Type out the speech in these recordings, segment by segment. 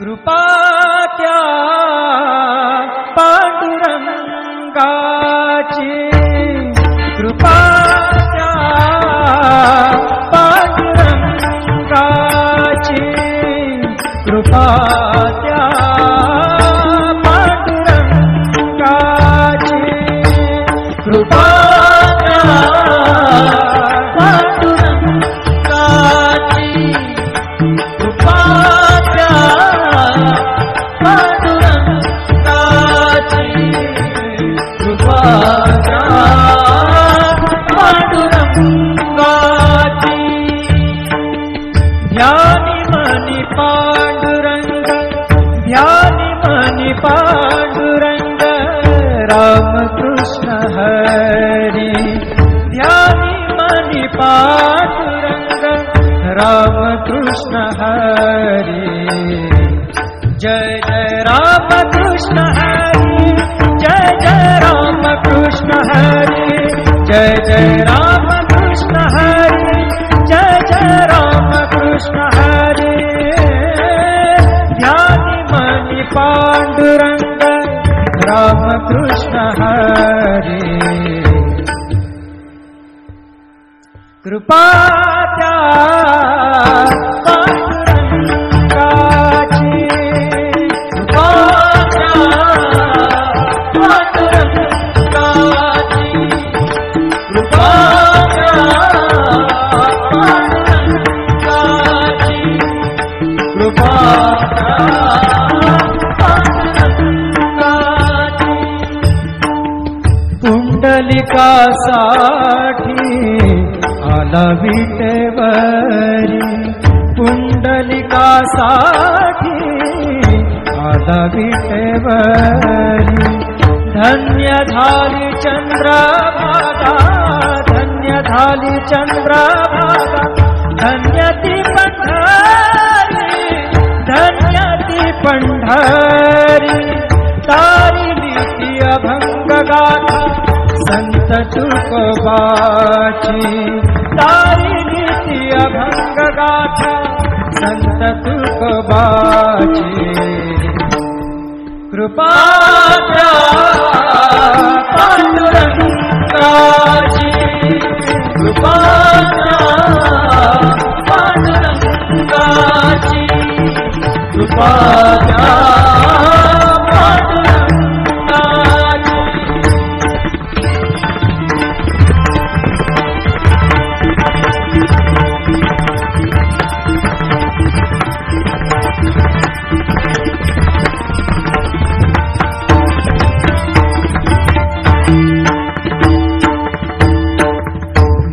कृपा त्या पांडुरंगाची, कृपा त्या पांडुरंगाची, कृपा त्या पांडुरंगाची, कृपा त्या पांडुरंगाची, कृपा त्या पांडुरंगाची, कृपा त्या पांडुरंगाची. ध्यानी मनी पांडुरंग, ध्यानी मनी पांडुरंग, रामकृष्ण हरी. ध्यानी मनी पांडुरंग, रामकृष्ण हरी. जय जय रामकृष्ण हरी, जय जय रामकृष्ण हरी, जय जय रामकृष्ण हरी, जय जय रामकृष्ण हरी. ध्यानी मनी पांडुरंग, रामकृष्ण हरी. कृपा त्या पांडुरंगाची, कृपा त्या पांडुरंगाची, कृपा त्या पांडुरंगाची, कृपा त्या पांडुरंगाची. पुंडलिकासाठी आला विटेवरी, पुंडलिकासाठी आला विटेवरी. धन्य झाली चंद्रभागा, धन्य झाली चंद्रभागा, धन्य ती पंढरी, धन्य ती पंढरी. तारिली ती अभंग गाथा संत तुकोबाची, तारिली ती अभंग गाथा संत तुकोबाची. कृपा त्या पांडुरंगाची, कृपा त्या पांडुरंगाची, कृपा त्या पांडुरंगाची.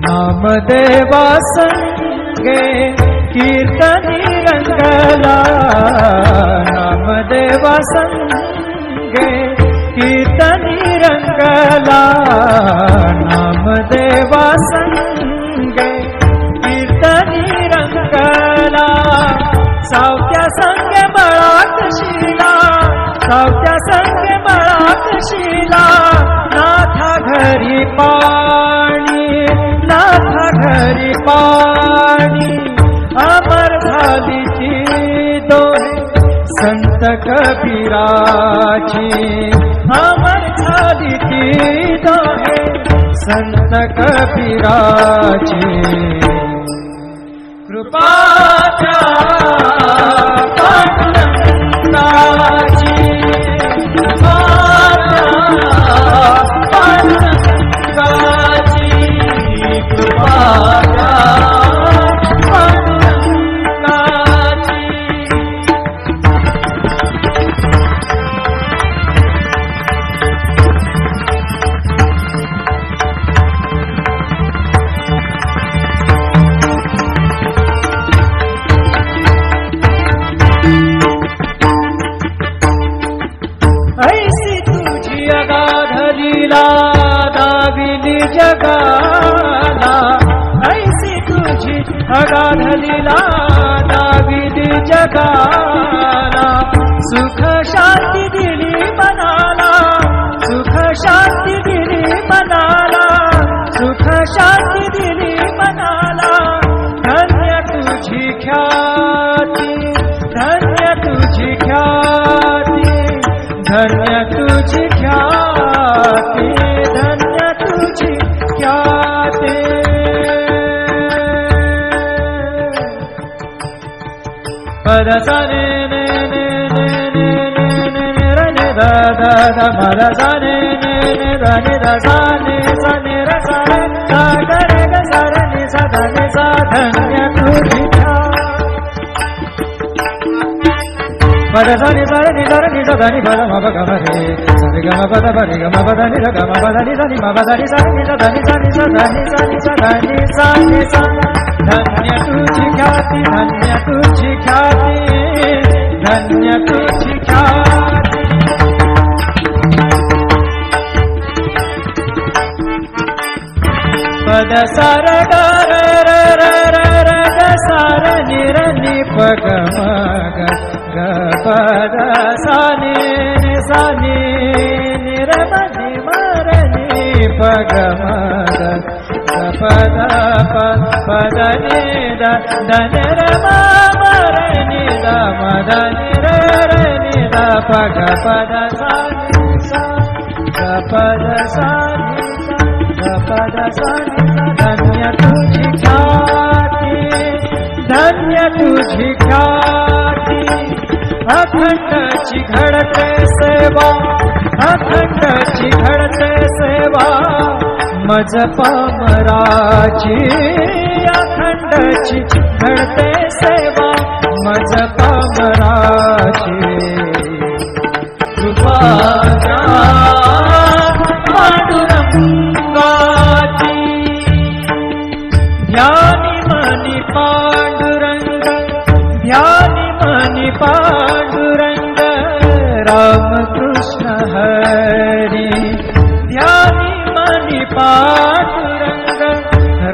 नामदेवा संगे कीर्तनी रंगला, नामदेवा संगे कीर्तनी रंगला, नामदेवा संगे कीर्तनी रंगला. सावत्या संगे बळाक शिला, सावत्या संगे बळाक शिला. नाथा घरी पाणी, नाथा घरी पाणी, अमर झाली ती दोहे संत कबीराची, अमर झाली ती दोहे संत कबीराची. कृपा त्या पांडुरंगाची, कृपा त्या पांडुरंगाची, कृपा त्या पांडुरंगाची. ऐसी तुझी अगाध लीला दाविली जगाला, ऐसी तुझी अगाध लीला दाविली जगाला. सुख शांती दिली मनाला, सुख शांती दिली मनाला, सुख शांती दिली मनाला. धन्य तुझी ख्याती, धन्य तुझी तुझी ख्याती, धन्य तुझी ख्याती, धन्य तुझी ख्याती. पद सा ने ने ने ने ने ने ने रे ने दा दा दा पद सा ने ने ने दा ने दा सा ने सा ने रे सा रे सा ग रे ग सा रे नि सा धा नि सा. धन्य तुझी पद सा नि सा रे नि सा रे नि सा धा नि पद म प ग म रे सा रे ग म प द प रे ग म प द नि सा ग म प द नि सा नि म प द नि सा रे नि सा धा नि सा नि सा धा नि सा नि सा धा नि सा नि सा. धन्य तुझी ख्याति, धन्य तुझी ख्याति, धन्य तुझी ख्याति. पद सा रे ग रे रे रे रे रे ग सा रे नि रे नि प ग म ग ग प द सा नि नि सा नि नि रे म नि म रे नि प ग म ग ग प द प प द नि द द नि रे म म रे नि द म द नि रे रे नि द प ग प द सा नि सा ग प द सा नि सा ग प द सा नि सा. धन्य तुझी ख्याति, धन्य तुझी ख्याति, अखंड घडते सेवा, अखंड घडते सेवा, मज पामराची. अखंड घडते सेवा, मज पामराची. कृपा पांडुरंगाची, ध्यानी मनी पांडुरंग, ध्यानी मनी पांडुरंग, राम कृष्ण हरी. ध्यानी मनी पांडुरंग,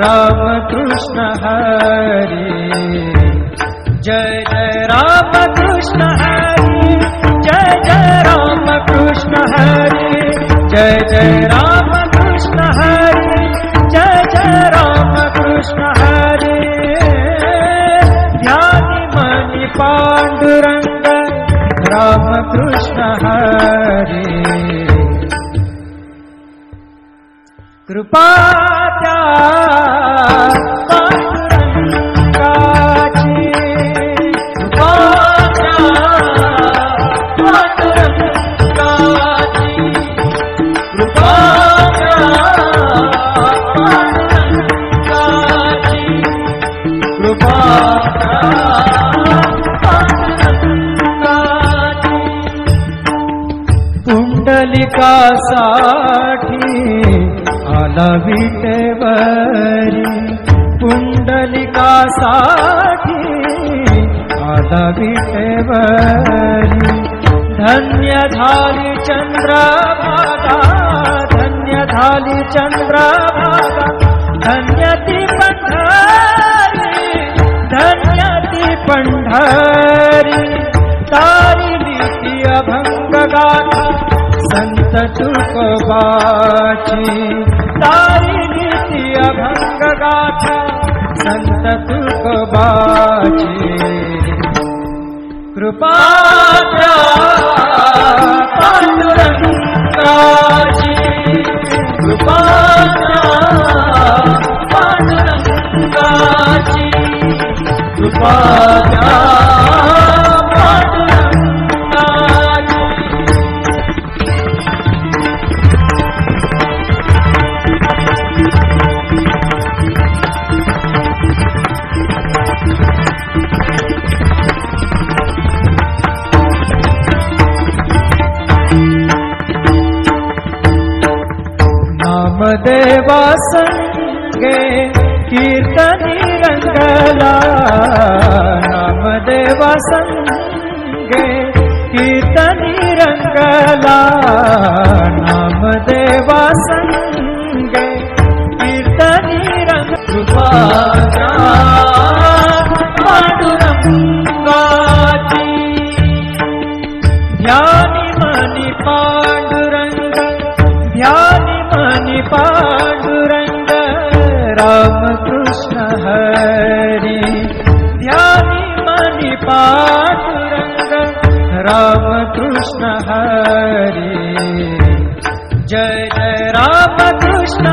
राम कृष्ण हरी. जय जय राम कृष्ण हरी, जय जय राम कृष्ण हरी, जय जय राम कृष्ण हरी, जय जय राम कृष्ण हरी. ध्यानी मनी पांडुरंग, राम कृष्ण हरी. कृपा त्या पांडुरंगाची, कृपा त्या पांडुरंगाची, कृपा त्या पांडुरंगाची, कृपा त्या पांडुरंगाची. पुंडलिकासाठी आला विटेवरी, पुंडलिकासाठी आला विटेवरी. धन्य झाली चंद्रभागा, धन्य झाली चंद्रभागा, धन्य ती पंढरी, धन्य ती पंढरी. तारिली ती अभंग गाथा, संत तुकोबाची. तारिली ती अभंग गाथा, संत तुकोबाची. कृपा त्या पांडुरंगाची, कृपा त्या पांडुरंगाची, कृपा त्या पांडुरंगाची. नामदेवा संगे कीर्तनी रंगला, नामदेवा संगे कीर्तनी रंगला, नामदेवा संगे कीर्तनी रंग. कृपा त्या पांडुरंगाची, ध्यानी मनी पांडुरंग, ध्यानी मनी पांडुरंग, राम कृष्ण हरी. ध्यानी मनी पांडुरंग, राम कृष्ण हरे, जय जय राम कृष्ण